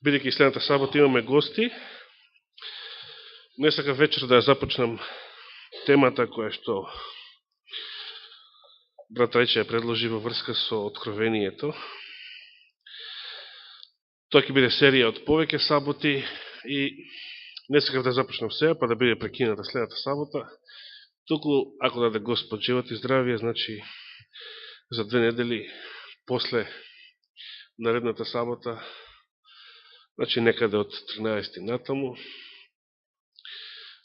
Бидејќи следната сабота имаме гости, не сакав вечер да ја започнам темата која што брат Рајче ја предложи во врска со откровението. Тоа ќе биде серија од повеќе саботи и не сакав да започнам сега, па да биде прекината следната сабота. Туку, ако даде Господ живот и здравие, значи за 2 недели после наредната сабота, значи некаде од 13 натаму,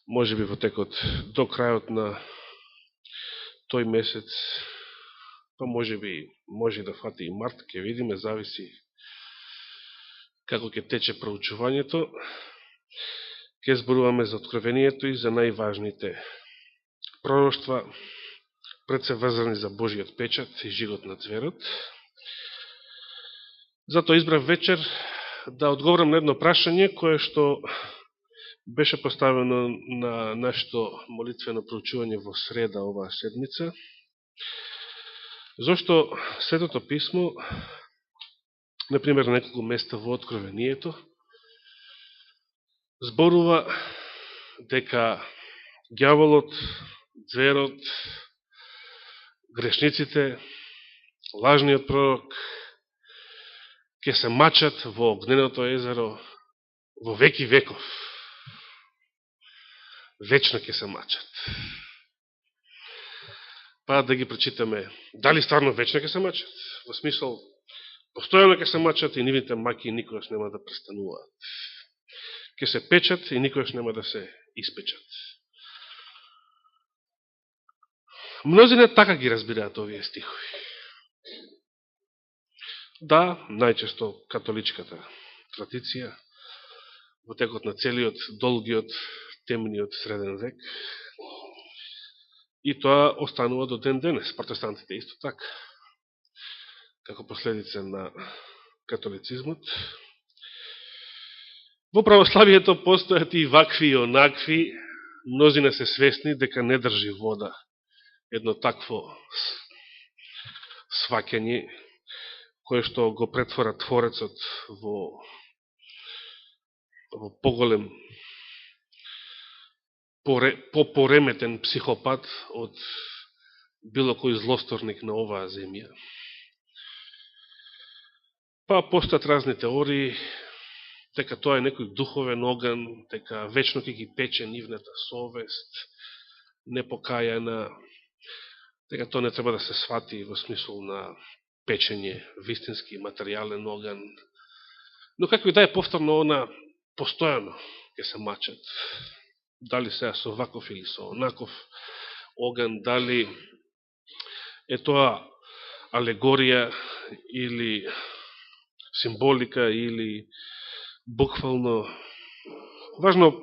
може би во текот до крајот на тој месец, па може да фати и март, ќе видиме, зависи како ќе тече проучувањето. Ќе зборуваме за откровението и за најважните пророштва, пред се врзани за Божиот печат и жигот на цверот. Затоа избрав вечер да одговорам на едно прашање кое што беше поставено на нашето молитвено проучување во среда оваа седмица. Зошто Светото писмо, например, на неколку места во Откровението, зборува дека ѓаволот, ѕверот, грешниците, лажниот пророк ќе се мачат во огненото езеро во веки веков. Вечно ќе се мачат. Па да ги прочитаме, дали стварно вечно ќе се мачат? Во смисол, постојано ќе се мачат и нивните маки никогаш нема да престануваат. Ќе се печат и никогаш нема да се испечат. Мнозина така ги разбираат овие стихови. Да, најчесто католичката традиција, во текот на целиот долгиот, темниот среден век, и тоа останува до ден денес. Протестантите исто така, како последица на католицизмот. Во православието постојат и вакви и онакви, мнозина се свесни дека не држи вода едно такво сваќање, кое што го претвора Творецот во поголем, попореметен психопат од било кој злосторник на оваа земја. Па постојат разни теории, дека тоа е некој духовен оган, дека вечно ќе ги пече нивната совест, непокајана, дека тоа не треба да се свати во смисол на печење, вистински материјален оган. Но како и да е, повторно она постојано ќе се мачат. Дали сега со ваков или со онаков оган, дали е тоа алегорија или символика или буквално. Важно,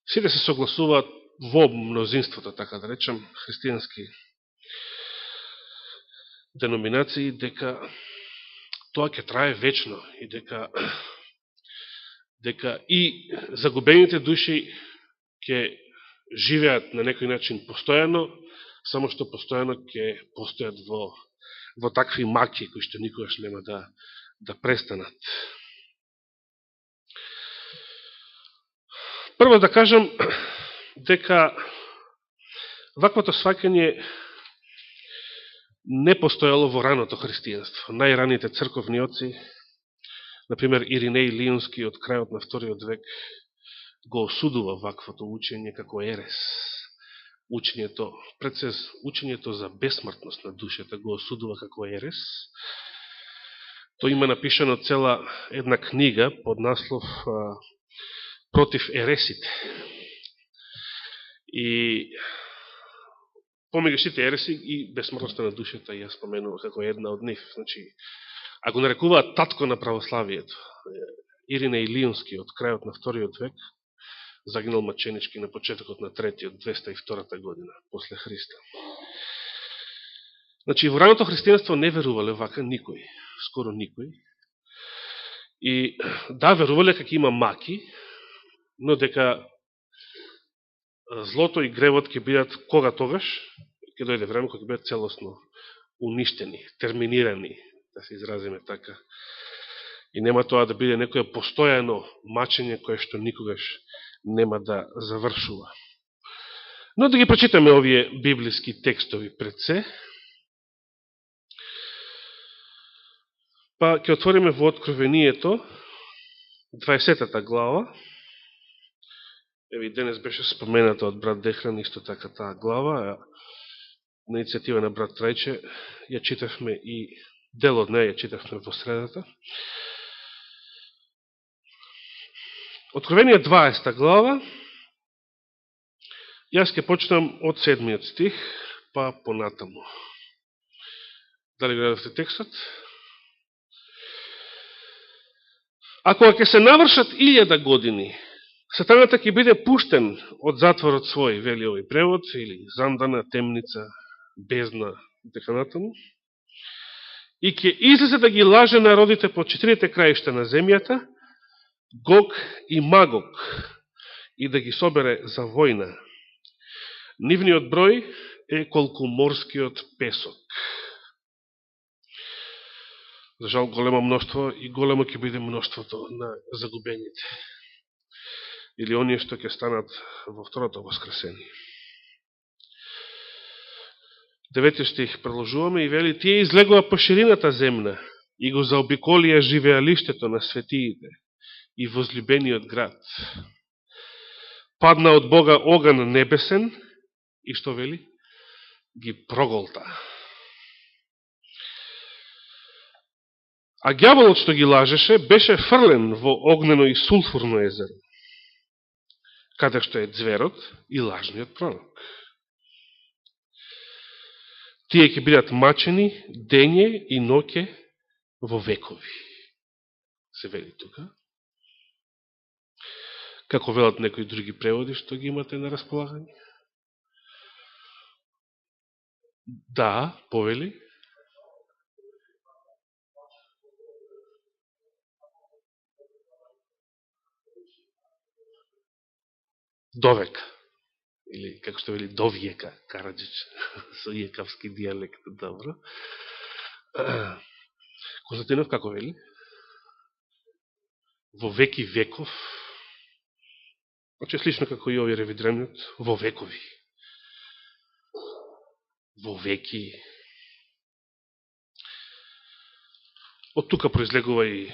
сите се согласуваат во мнозинството, така да речем, христијански деноминации, дека тоа ќе трае вечно и дека и загубените души ќе живеат на некој начин постојано, само што постојано ќе постојат во такви маки кои што никогаш нема да престанат. Прво да кажам дека ваквото сваќање не постојало во раното христијанство. Најраните црковни оци, например Иринеј Лионски од крајот на вториот век, го осудува ваквото учење како ерес. Учењето за бесмртност на душата го осудува како ерес. Тој има напишано цела една книга под наслов Против ересите. И помеѓу сите ереси и бесмртноста на душата ја споменува како една од нив. Значи, ако нарекуваат татко на православието, Иринеј Лионски од крајот на вториот век, загинал маченички на почетокот на третиот, 202 година после Христа. Значи, во раното христијанство не верувале вака никој, скоро никој. И да, верувале како има маки, но дека злото и гревот ќе бидат кога тогаш, ќе дојде време кога ќе бидат целосно уништени, терминирани, да се изразиме така. И нема тоа да биде некоја постојано мачење кое што никогаш нема да завршува. Но да ги прочитаме овие библиски текстови пред се. Па ќе отвориме во Откровението, 20-та глава. Еви, денес беше спомената од брат Дехран, исто така таа глава. На иницијатива на брат Трајче ја читавме и дел од неја ја читавме во средата. Откровение 20 глава. Јас ќе почнам од 7 стих, па понатаму. Дали гледавте текстот? Ако ќе се навршат 1000 години, Сатаната ќе биде пуштен од затворот свој, вели овој превод, или зандана, темница, бездна, дека натаму, и ќе излезе да ги лаже народите по 4 краишта на земјата, Гог и Магог, и да ги собере за војна. Нивниот број е колку морскиот песок. За жал големо мноштво и големо ќе биде мноштвото на загубените. Или оние што ќе станат во второто воскресение. 9 стих продолжуваме и вели: тие излегува по ширината земна и го заобиколија живеалиштето на светиите и возлюбениот град. Падна од Бога оган небесен и што вели? Ги проголта. А ѓаволот што ги лажеше беше фрлен во огнено и сулфурно езеро, каде што е зверот и лажниот пророк. Тие ќе бидат мачени дење и ноќе во векови. Се вели тука. Како велат некои други преводи што ги имате на располагање? Да, повели. Довека. Или, како што вели, довјека, Караджич, со јекавски дијалект, добро. Константинов, како вели? Во веки веков. Значи, слично како и овие ревидремниот, во векови. Во веки. Од тука произлегува и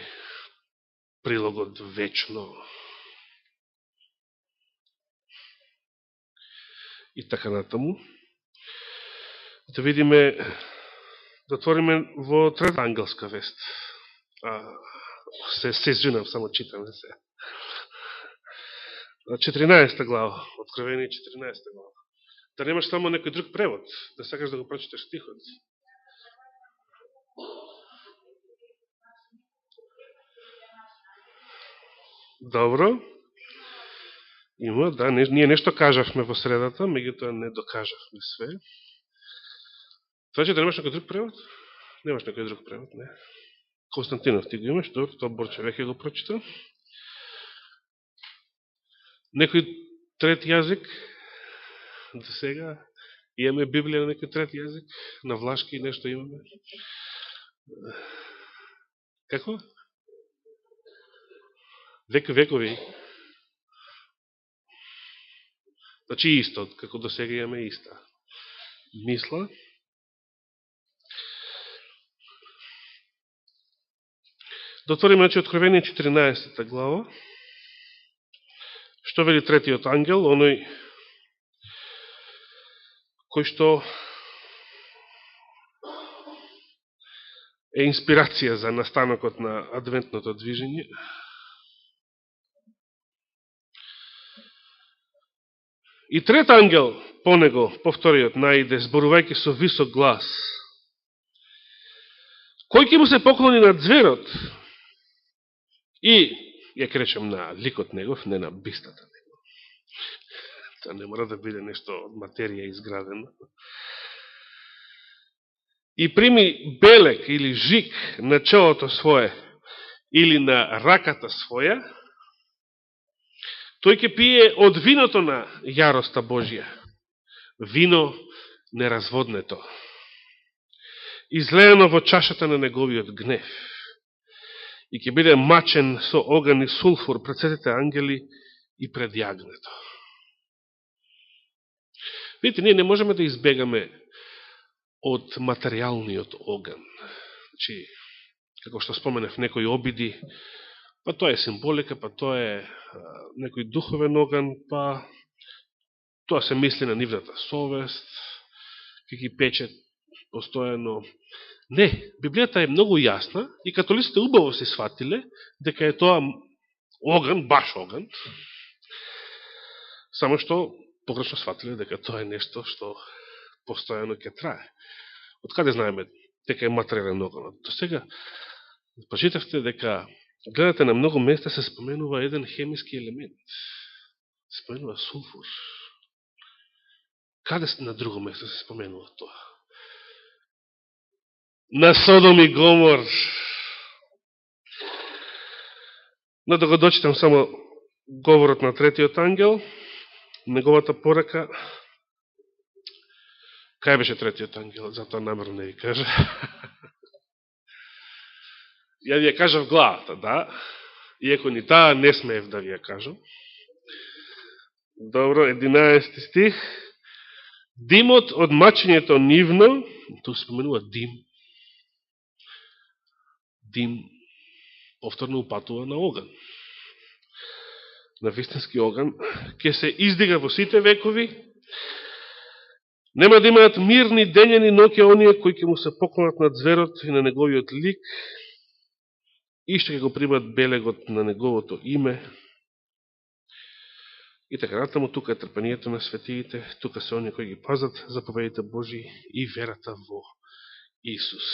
прилогот вечно. И така натаму. Да видиме, да отвориме во трета ангелска вест. Се извинам, само читаме се. 14 глава, Откровение 14 глава. Да немаш само некој друг превод, да сакаш да го прочиташ стихот. Добро. Има, да, ние нешто кажавме во средата, меѓутоа не докажавме све. Значи да немаш некој друг превод? Немаш некој друг превод, не. Константинов, ти го имаш, добро, тоа Борче веќе го прочита. Некој трет јазик, до сега, имаме Библија на некој трет јазик, на влашки нешто имаме. Како? Векови. Значи исто, како до сега имаме иста мисла. Да отвориме, значи, Откровение 14 глава. Што вели третиот ангел, оној кој што е инспирација за настанокот на адвентното движење. И трет ангел по него, по вториот, наиде, зборувајќи со висок глас. Кој ќе му се поклони на зверот и, ја кречем на ликот негов, не на бистата негов. Тоа не мора да биде нешто од материја изградено. И прими белек или жик на челото свое или на раката своја, тој ќе пие од виното на јароста Божја, вино неразводнето, излеено во чашата на неговиот гнев. и ќе биде мачен со оган и сулфур пред светите ангели и пред јагнето. Видите, ние не можеме да избегаме од материјалниот оган. Значи, како што споменав, некои обиди, па тоа е символика, па тоа е некој духовен оган, па тоа се мисли на нивната совест, ќе ги пече постојано. Не, Библијата е многу јасна и католиците убаво се сватиле дека е тоа оган, баш оган, само што погрешно сватиле дека тоа е нешто што постојано ќе трае. Од каде знаеме дека е материјален оган? До сега почитавте дека гледате на многу места се споменува еден хемиски елемент. Се споменува сулфур. Каде на друго место се споменува тоа? На Содом и Гомор. Но да го дочитам само говорот на третиот ангел, неговата порака. Кај беше третиот ангел? Затоа намерно не ви кажа. Ја ви ја кажав главата, да. Иако ни таа не смеев да ви ја кажам. Добро, 11 стих. Димот од мачењето нивно, тук споменува дим. Дим повторно упатува на оган. На вистински оган. Ке се издига во сите векови. Нема да имаат мирни дења ни ноќе оние кои ќе му се поклонат на зверот и на неговиот лик и што ќе го примат белегот на неговото име. И така натаму, тука е трпението на светиите, тука се оние кои ги пазат заповедите Божии и верата во Исус.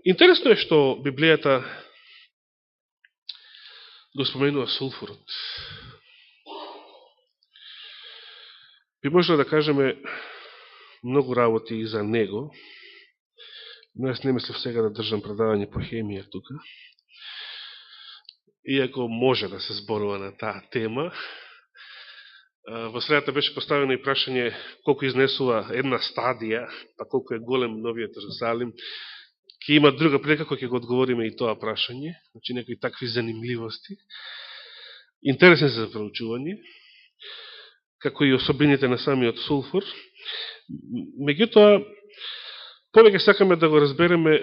Интересно е што Библијата го споменува сулфурот. Би можело да кажеме многу работи и за него, но јас не мислев сега да држам предавање по хемија тука. Иако може да се зборува на таа тема, во средата беше поставено и прашање колку изнесува една стадија, па колку е голем новиот Ерусалим. Ке има друга прилика кој ќе го одговориме и тоа прашање, значи некои такви занимливости. Интересни се за проучување, како и особините на самиот сулфур. Меѓутоа, повеќе сакаме да го разбереме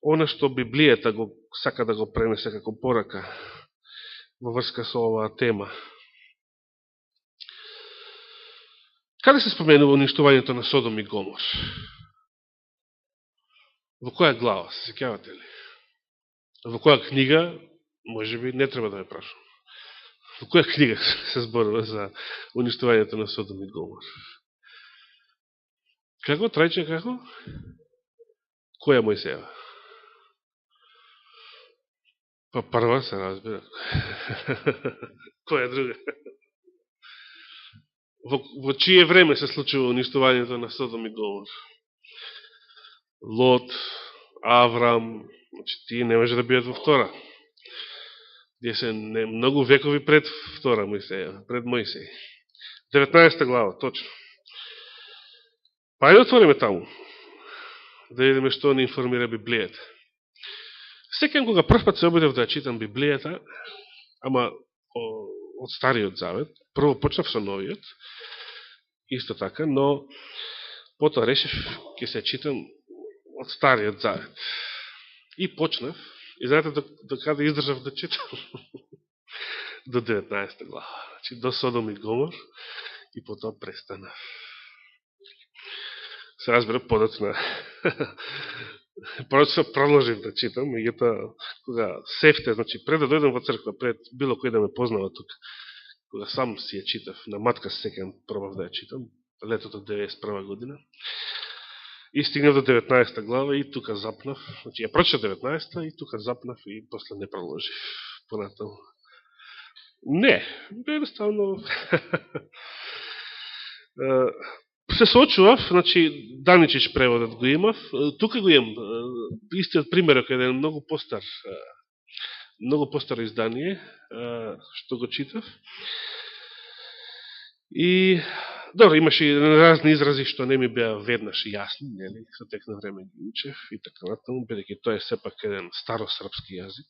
она што Библијата го сака да го пренесе како порака во врска со оваа тема. Каде се споменува уништувањето на Содом и Гомор? Во која глава, се сеќавате ли? Во која книга, може би, не треба да ме прашам. Во која книга се зборува за уништувањето на Содом и Гомор? Како? Трајче како? Која Мојсеева? Па прва се разбира. Која друга? Во чие време се случува уништувањето на Содом и Гомор? Лот, Аврам, значи тие не може да бидат во втора. Тие се многу векови пред втора Мојсеја, пред Мојсеј. 19 глава, точно. Па и отвориме таму, да видиме што ни информира Библијата. Секајам кога прв пат се обидев да читам Библијата, ама од Стариот Завет, прво почнав со Новиот, исто така, но потоа решив ќе се читам од Стариот Завет. И почнав, и знаете до каде издржав да читам? До 19 глава, значи до Содом и Гомор, и потоа престанав. Се разбира, подоцна продолжив да читам, меѓутоа, кога сефте, значи пред да дојдам во црква, пред било кој да ме познава тука, кога сам си ја читав, на матка секам пробав да ја читам, летото 91 година, и стигнав до 19 глава и тука запнав, значи ја прочитав 19 и тука запнав и после не продолжив понатаму. Не, едноставно се соочував, значи Даничич преводот го имав, тука го имам, истиот примерок е еден многу постар издание, што го читав. И Добро, имаше и разни изрази што не ми беа веднаш јасни, нели, со тек на време ги учев и така натаму, бидејќи тоа е сепак еден старосрпски јазик.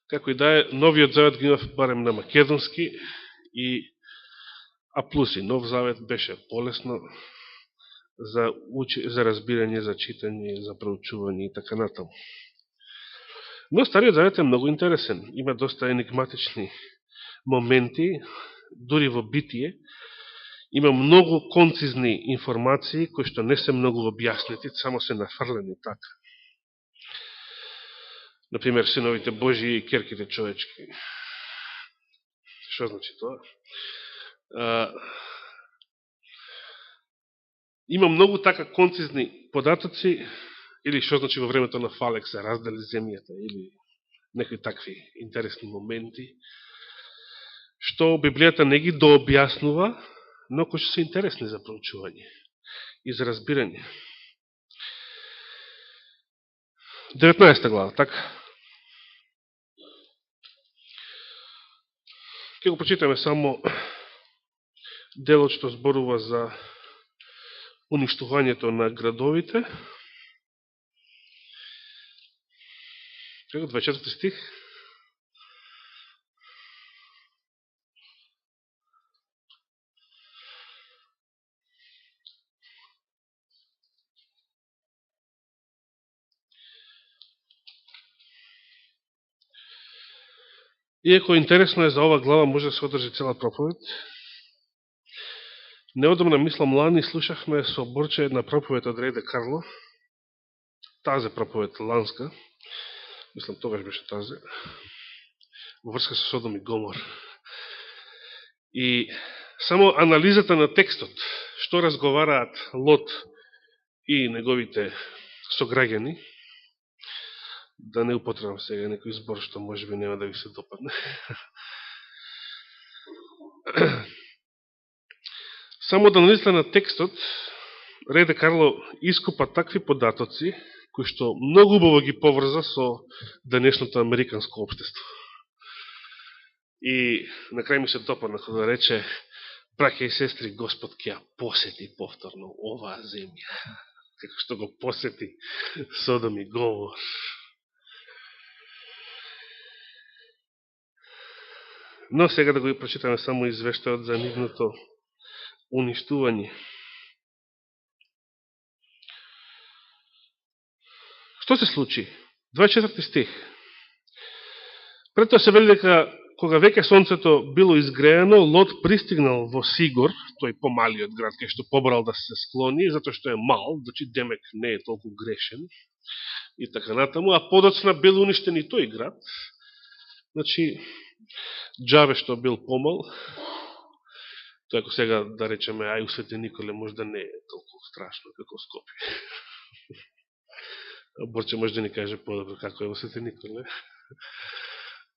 Како и да е, Новиот Завет ги имав барем на македонски, а плюс и Нов Завет беше полесно за разбирање, за читање, за проучување и така натаму. Но Стариот Завет е многу интересен, има доста енигматични моменти, дури во Битие, има многу концизни информации кои што не се многу објаснети, само се нафрлени така. Например, синовите Божии и керките човечки. Што значи тоа? Има многу така концизни податоци, или што значи во времето на Фалек се раздели земјата, или некои такви интересни моменти, што Библијата не ги дообјаснува, но кои што се интересни за проучување и за разбирање. 19 глава, така? Ке го прочитаме само делот што зборува за уништувањето на градовите. Како 24 стих? Иако интересно е за ова глава, може да се одржи цела проповед. Неодамна, мислам, лани слушахме со Борче една проповед од Реде Карло. Тазе проповед ланска. Мислам, тогаш беше тазе. Во врска со Содом и Гомор. И само анализата на текстот, што разговараат Лот и неговите сограѓани, да не употребам сега некој збор што може би нема да ви се допадне. Само да анализата на текстот, Реде Карло искупа такви податоци, кои што многу убаво ги поврза со денешното американско општество. И на крај ми се допадна кога рече: браќа и сестри, Господ ќе ја посети повторно оваа земја, како што го посети Содом и Гомор. Но сега да го прочитаме само извештајот за нивното уништување. Што се случи? 24 стих. Пред тоа се вели дека кога веќе сонцето било изгреано, Лот пристигнал во Сигор, тој помалиот град, кај што побрал да се склони, затоа што е мал, значи демек не е толку грешен, и така натаму, а подоцна бил уништен и тој град, значи джаве што бил помал, тоа ако сега да речеме, ај у Свети Николе може да не е толку страшно како Скопје. Борче може да ни каже подобро како е во Свети Николе.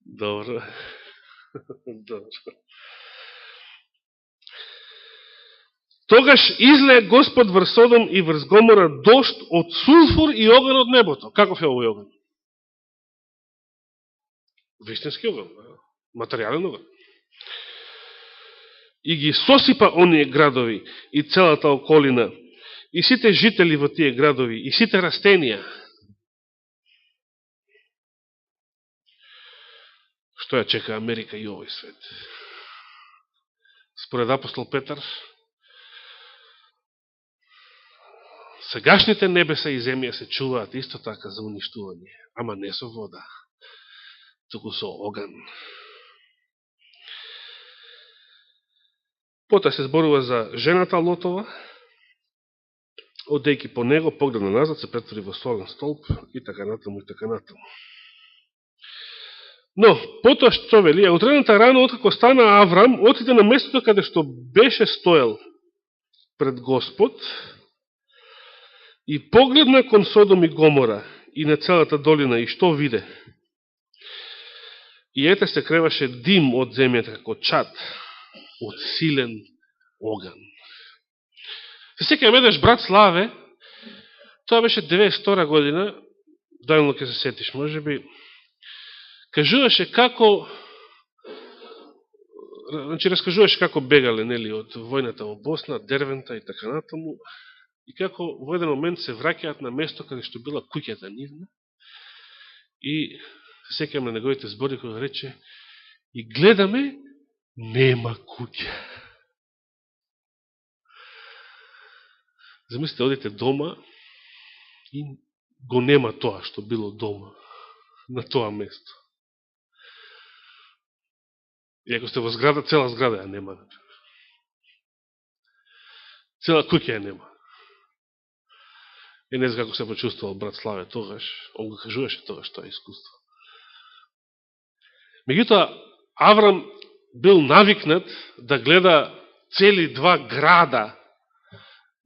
Добро. Добро. Тогаш излее Господ врз Содом и врз Гомора дожд од сулфур и оган од небото. Каков е овој оган? Вистински оган, материјален оган. И ги сосипа оние градови и целата околина, и сите жители во тие градови, и сите растенија. Што ја чека Америка и овој свет? Според апостол Петар, сегашните небеса и земја се чуваат исто така за уништување, ама не со вода, туку со оган. Пота се зборува за жената Лотова, одејки по него, погледна назад, се претвори во солен столб и така натаму и така натаму. Но, потоа што вели, а утрената рано, откако стана Аврам, отиде на местото каде што беше стоел пред Господ и погледна кон Содом и Гомора и на целата долина, и што виде? И ете се креваше дим од земјата како чад од силен оган. Се секај медеш брат Славе, тоа беше 92 година, Данило ќе се сетиш можеби, кажуваше како значи, раскажуваше како бегале, нели, од војната во Босна, Дервента и така натаму, и како во еден момент се враќаат на место каде што била куќата нивна, и секам на неговите збори кога рече, и гледаме, нема куќа. Замислите, одите дома и го нема тоа што било дома, на тоа место. И ако сте во зграда, цела зграда ја нема. Цела куќа ја нема. И не знам како се почувствувал брат Славе тогаш, он го кажуваше тогаш тоа искуство. Меѓутоа, Аврам бил навикнат да гледа цели 2 града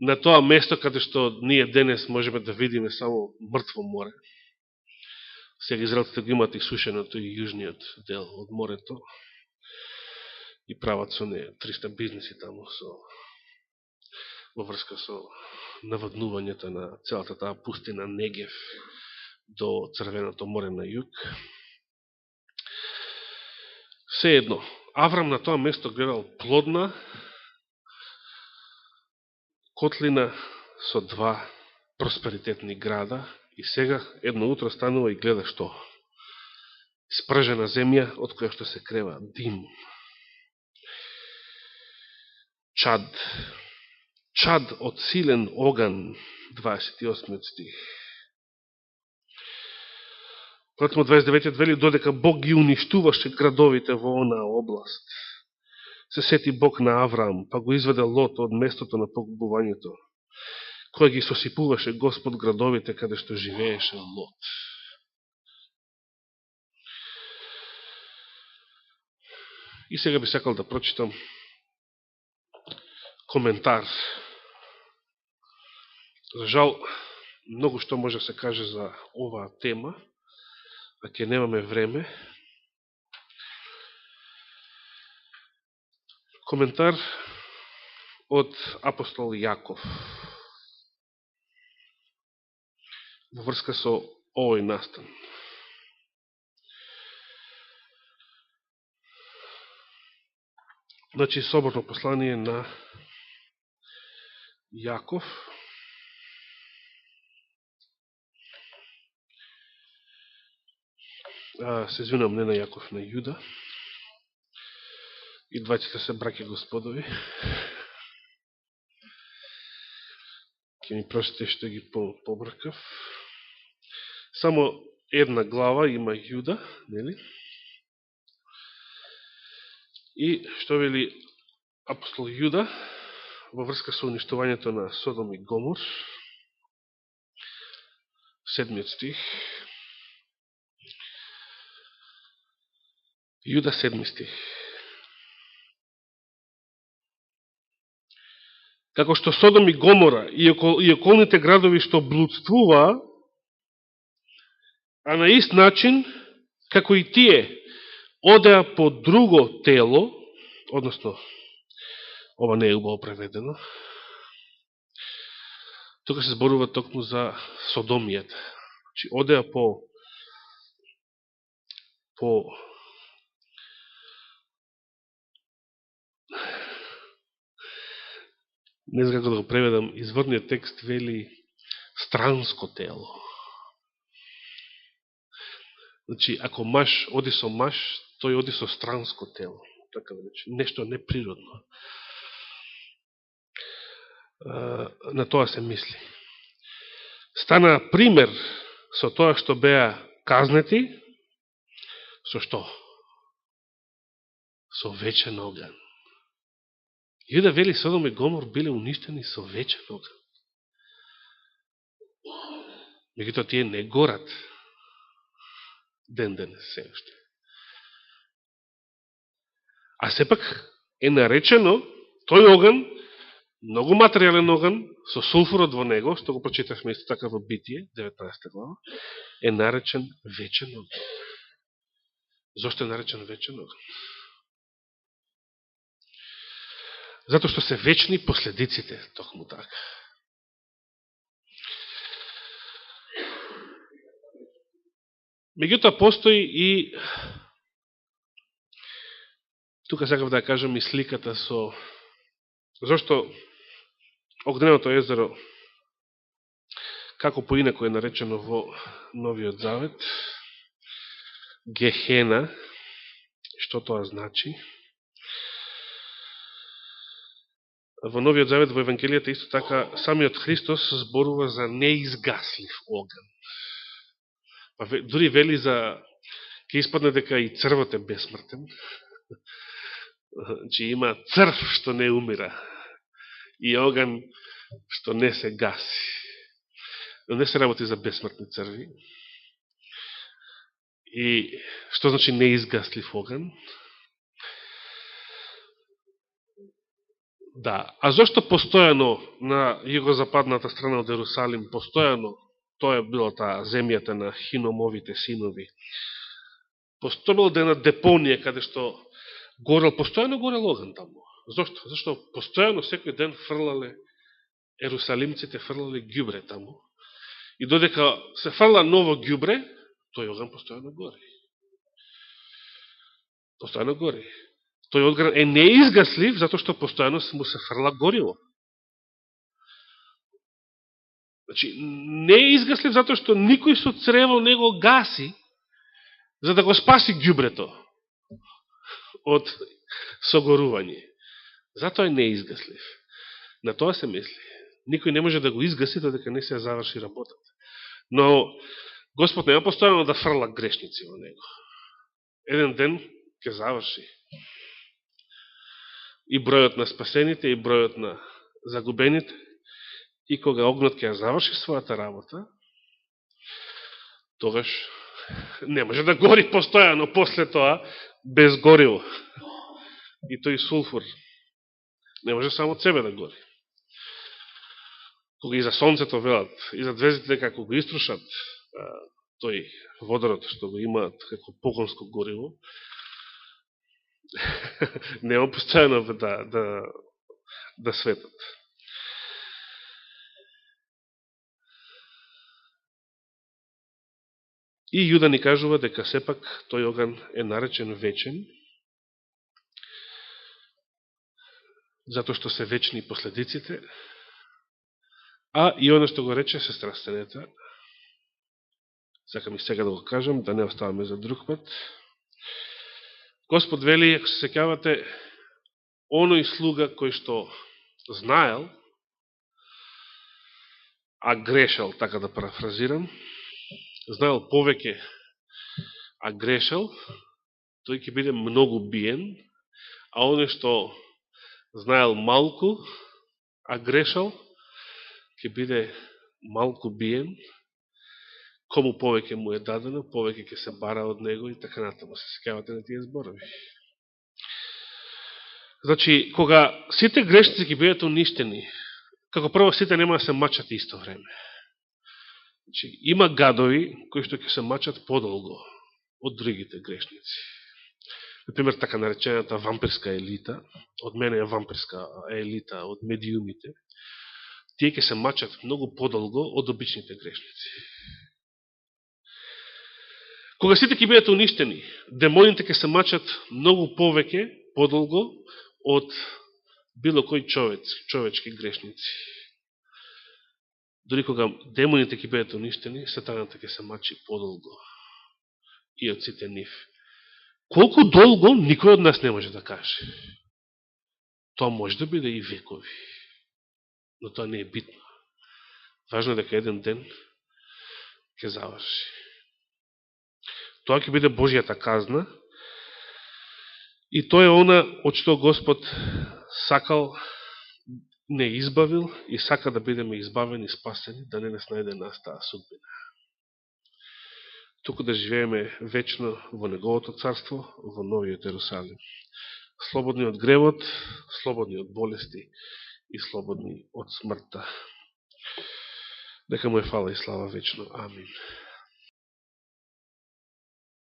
на тоа место каде што ние денес можеме да видиме само мртво море. Сега израелците го имат и сушеното и јужниот дел од морето и прават со неја 300 бизнеси таму во врска со наводнувањето на целата таа пустина Негев до Црвеното море на југ. Се едно, Аврам на тоа место гледал плодна котлина со 2 просперитетни града и сега едно утро станува и гледа што? Спржена земја од која што се крева дим. Чад од силен оган, 28 стих. Потоа 29 вели, додека Бог ги уништуваше градовите во онаа област. Се сети Бог на Авраам, па го изведе Лот од местото на погубувањето, кој ги сосипуваше Господ градовите каде што живееше Лот. И сега би сакал да прочитам коментар. За жал, многу што може да се каже за оваа тема, а ќе немаме време. Коментар од апостол Јаков во врска со овој настан. Значи, соборно послание на Јаков, се извинувам, не на Јаков, на Јуда. И двајците се браќа Господови. Ке ми простите што ги побркав. Само една глава има Јуда, нели? И што вели апостол Јуда во врска со уништувањето на Содом и Гомор, 7 стих. Јуда 7 стих. Како што Содом и Гомора и околните градови што блудствуваа, а на ист начин, како и тие, одеа по друго тело, односно, ова не е убаво преведено, тука се зборува токму за содомијата. Значи, одеа по не знам како да го преведам, изворниот текст вели странско тело. Значи, ако маж оди со маж, тој оди со странско тело. Така да рече, нешто неприродно. На тоа се мисли. Стана пример со тоа што беа казнети, со што? Со вечен оган. Јуда вели Содом и Гомор биле уништени со вечен оган. Меѓутоа тие не горат ден денес се уште. А сепак е наречено тој оган, многу материјален оган, со сулфурот во него, што го прочитавме исто така во Битие, 19 глава, е наречен вечен оган. Зошто е наречен вечен оган? Зато што се вечни последиците, токму така. Меѓутоа постои и Тука сакав да кажам и сликата со зашто огненото езеро како поинако е наречено во Новиот Завет, Гехена, што тоа значи. Во Новиот Завет, во Евангелијата, исто така, самиот Христос зборува за неизгаслив оган. Па дури вели за, ќе испадне дека и црвот е бесмртен, че има црв што не умира и оган што не се гаси. Но не се работи за бесмртни црви. И што значи неизгаслив оган? Да, а зашто постојано на југозападната страна од Ерусалим, постојано, тоа е било таа земјата на Хиномовите синови, постојало да е на депонија каде што постојано горел оган таму. Зошто? Зашто постојано секој ден фрлале, ерусалимците фрлале ѓубре таму. И додека се фрла ново ѓубре, тој оган постојано гори. Постојано гори. Тој оган е неизгаслив, затоа што постојано му се фрла гориво. Значи, неизгаслив затоа што никој со црево не го гаси, за да го спаси ѓубрето од согорување. Затоа е неизгаслив. На тоа се мисли. Никој не може да го изгаси додека не се заврши работата. Но Господ нема постојано да фрла грешници во него. Еден ден ќе заврши. И бројот на спасените, и бројот на загубените. И кога огнот ќе заврши својата работа, тогаш не може да гори постојано после тоа без гориво. И тој сулфур не може само од себе да гори. Кога и за сонцето велат, и за звездите како го иструшат тој водород што го имаат како погонско гориво, нема постојано да светат. И Јуда ни кажува дека сепак тој оган е наречен вечен, затоа што се вечни последиците, а и оно што го рече сестра Стенета, сакам и сега да го кажам, да не оставаме за друг пат. Господ вели, ако се сеќавате, оној слуга кој што знаел, а грешал, така да парафразирам, знаел повеќе, а грешал, тој ќе биде многу биен, а оној што знаел малку, а грешал, ќе биде малку биен, кому повеќе му е дадено, повеќе ќе се бара од него и така натаму. Се сеќавате на тие зборови. Значи, кога сите грешници ќе бидат уништени, како прво сите нема да се мачат исто време. Значи, има гадови кои што ќе се мачат подолго од другите грешници. Например, така наречената вампирска елита, од мене е вампирска елита, од медиумите, тие ќе се мачат многу подолго од обичните грешници. Кога сите ќе бидат уништени, демоните ќе се мачат многу повеќе, подолго, од било кој човечки грешници. Дори кога демоните ќе бидат уништени, сатаната ќе се мачи подолго и од сите нив. Колку долго, никој од нас не може да каже. Тоа може да биде и векови, но тоа не е битно. Важно е дека еден ден ќе заврши. Тоа ќе биде Божијата казна и тоа е она од што Господ сакал, не избавил и сака да бидеме избавени, спасени, да не нас најде нас таа судбина. Туку да живееме вечно во Неговото царство, во Новиот Ерусалим. Слободни од гревот, слободни од болести и слободни од смртта. Нека му е фала и слава вечно. Амин.